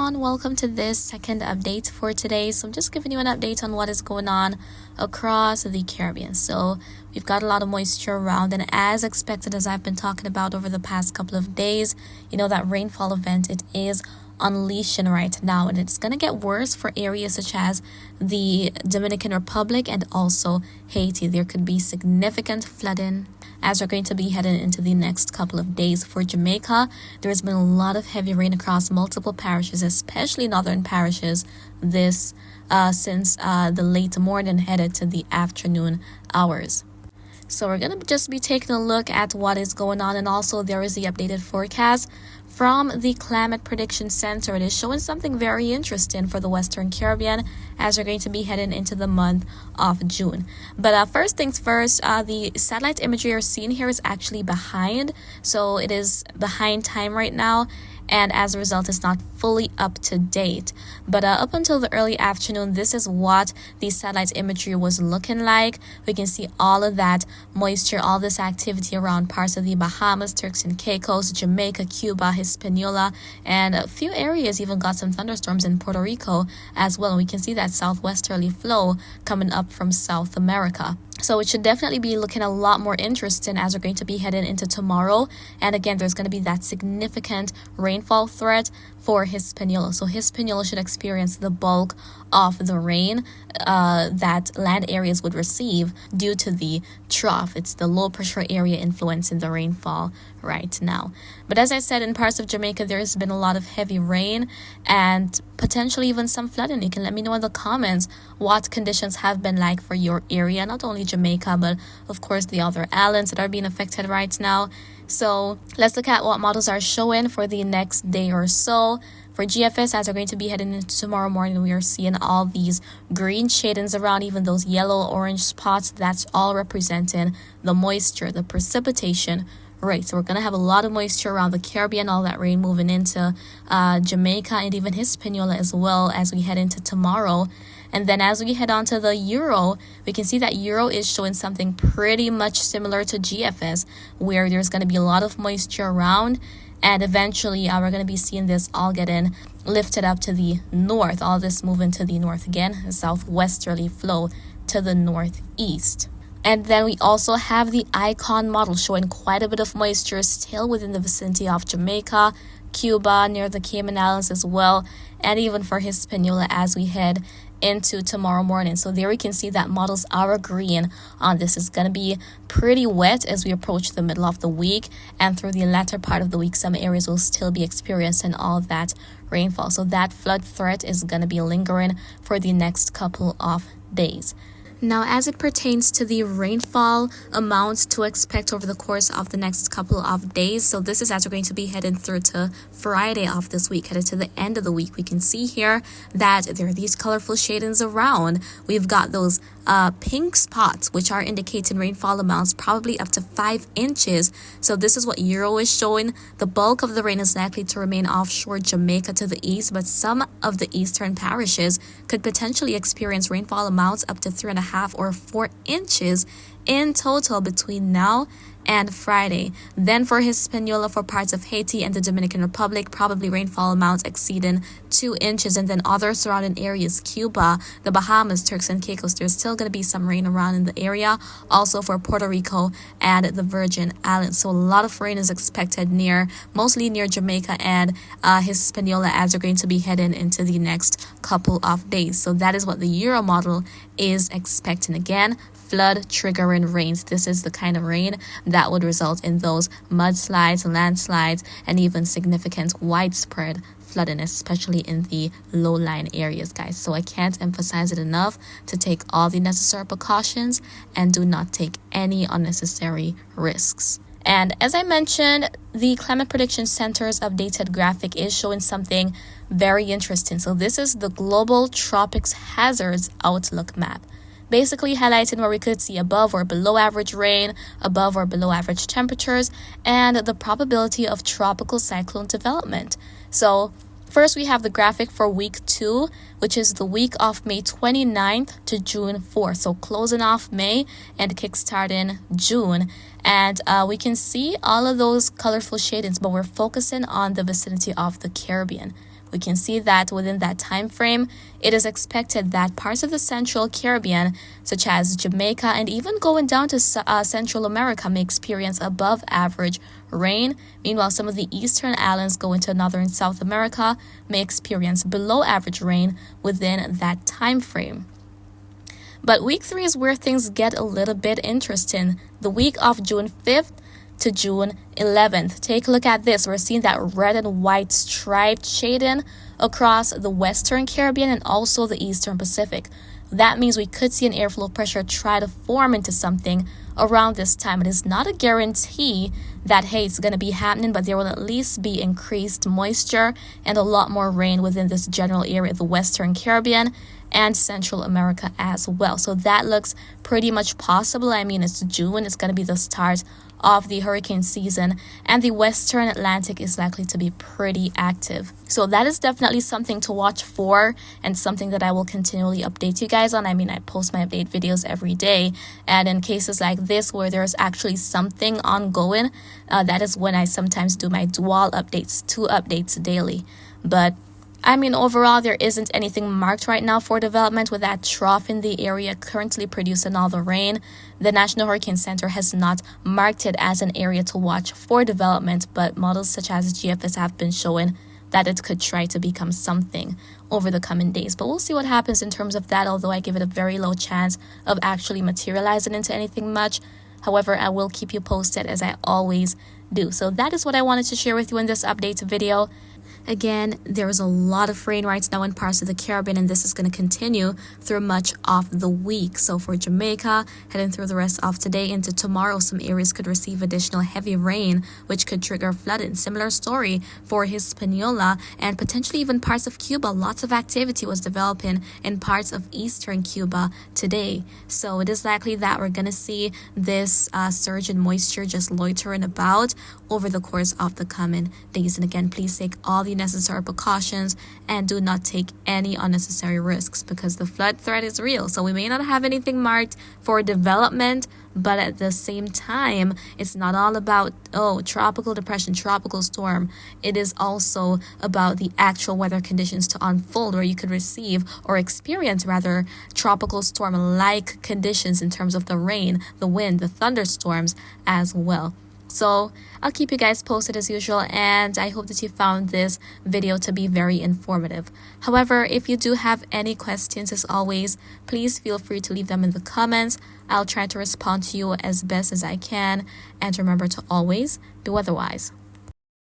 everyone, welcome to this second update for today. So I'm just giving you an update on what is going on across the Caribbean. So we've got a lot of moisture around, and as expected, as I've been talking about over the past couple of days, that rainfall event, it is unleashing right now, and it's going to get worse for areas such as the Dominican Republic and also Haiti. There could be significant flooding as we're going to be heading into the next couple of days. For Jamaica, there's been a lot of heavy rain across multiple parishes, especially northern parishes, since the late morning headed to the afternoon hours. So we're going to just be taking a look at what is going on, and also there is the updated forecast from the Climate Prediction Center. It is showing something very interesting for the Western Caribbean as we're going to be heading into the month of June. But first things first, the satellite imagery you're seeing here is actually behind. So it is behind time right now, and as a result, it's not fully up to date. But up until the early afternoon, this is what the satellite imagery was looking like. We can see all of that moisture, all this activity around parts of the Bahamas, Turks and Caicos, Jamaica, Cuba, Hispaniola, and a few areas even got some thunderstorms in Puerto Rico as well. And we can see that southwesterly flow coming up from South America. So it should definitely be looking a lot more interesting as we're going to be heading into tomorrow. And again, there's going to be that significant rainfall threat for Hispaniola. So Hispaniola should experience the bulk of the rain that land areas would receive due to the trough. It's the low pressure area influencing the rainfall right now. But as I said, in parts of Jamaica, there has been a lot of heavy rain and potentially even some flooding. You can let me know in the comments what conditions have been like for your area, not only Jamaica, but of course the other islands that are being affected right now. So let's look at what models are showing for the next day or so. For GFS, as we're going to be heading into tomorrow morning, we are seeing all these green shadings around, even those yellow orange spots. That's all representing the moisture, the precipitation rate. So we're going to have a lot of moisture around the Caribbean, all that rain moving into Jamaica and even Hispaniola as well as we head into tomorrow. And then as we head on to the Euro, we can see that Euro is showing something pretty much similar to GFS, where there's going to be a lot of moisture around. And eventually, we're going to be seeing this all getting lifted up to the north. All this moving to the north again, a southwesterly flow to the northeast. And then we also have the icon model showing quite a bit of moisture still within the vicinity of Jamaica, Cuba, near the Cayman Islands as well, and even for Hispaniola as we head into tomorrow morning. So there we can see that models are agreeing on this. It's going to be pretty wet as we approach the middle of the week, and through the latter part of the week, some areas will still be experiencing all of that rainfall. So that flood threat is going to be lingering for the next couple of days. Now, as it pertains to the rainfall amount to expect over the course of the next couple of days, so this is as we're going to be heading through to Friday of this week, headed to the end of the week. We can see here that there are these colorful shadings around. We've got those pink spots, which are indicating rainfall amounts probably up to 5 inches. So this is what Euro is showing. The bulk of the rain is likely to remain offshore Jamaica to the east, but some of the eastern parishes could potentially experience rainfall amounts up to 3.5 or 4 inches in total between now and Friday. Then for Hispaniola, for parts of Haiti and the Dominican Republic, probably rainfall amounts exceeding 2 inches. And then other surrounding areas, Cuba, the Bahamas, Turks and Caicos, there's still going to be some rain around in the area. Also for Puerto Rico and the Virgin Islands. So a lot of rain is expected mostly near Jamaica and Hispaniola as we're going to be heading into the next couple of days. So that is what the Euro model is expecting. Again, flood triggering rains. This is the kind of rain that would result in those mudslides, landslides, and even significant widespread flooding, especially in the low-lying areas, guys. So I can't emphasize it enough to take all the necessary precautions and do not take any unnecessary risks. And as I mentioned, the Climate Prediction Center's updated graphic is showing something very interesting. So this is the Global Tropics Hazards Outlook map, basically highlighting where we could see above or below average rain, above or below average temperatures, and the probability of tropical cyclone development. So first, we have the graphic for week 2, which is the week of May 29th to June 4th. So closing off May and kickstarting June. And we can see all of those colorful shadings, but we're focusing on the vicinity of the Caribbean. we can see that within that time frame, it is expected that parts of the Central Caribbean, such as Jamaica and even going down to Central America, may experience above average rain. Meanwhile, some of the eastern islands going to Northern South America may experience below average rain within that time frame. But week 3 is where things get a little bit interesting. The week of June 5th to June 11th. Take a look at this. We're seeing that red and white striped shading across the Western Caribbean and also the Eastern Pacific. That means we could see an airflow pressure try to form into something around this time. It is not a guarantee that, hey, it's going to be happening, but there will at least be increased moisture and a lot more rain within this general area of the Western Caribbean and Central America as well. So that looks pretty much possible. I mean, it's June. It's going to be the start of the hurricane season, and the Western Atlantic is likely to be pretty active. So that is definitely something to watch for and something that I will continually update you guys on. I mean, I post my update videos every day, and in cases like this where there's actually something ongoing, that is when I sometimes do my dual updates, 2 updates daily. But I mean, overall, there isn't anything marked right now for development with that trough in the area currently producing all the rain. The National Hurricane Center has not marked it as an area to watch for development, but models such as GFS have been showing that it could try to become something over the coming days. But we'll see what happens in terms of that, although I give it a very low chance of actually materializing into anything much. However, I will keep you posted as I always do. So that is what I wanted to share with you in this update video. Again, there is a lot of rain right now in parts of the Caribbean, and this is going to continue through much of the week. So for Jamaica, heading through the rest of today into tomorrow, some areas could receive additional heavy rain, which could trigger flooding. Similar story for Hispaniola and potentially even parts of Cuba. Lots of activity was developing in parts of eastern Cuba today. So it is likely that we're going to see this surge in moisture just loitering about over the course of the coming days. And again, please take all the necessary precautions and do not take any unnecessary risks, because the flood threat is real. So we may not have anything marked for development, but at the same time, it's not all about, tropical depression, tropical storm. It is also about the actual weather conditions to unfold, where you could receive or experience rather tropical storm-like conditions in terms of the rain, the wind, the thunderstorms as well. So I'll keep you guys posted as usual, and I hope that you found this video to be very informative. However, if you do have any questions, as always, please feel free to leave them in the comments. I'll try to respond to you as best as I can, and remember to always be weatherwise.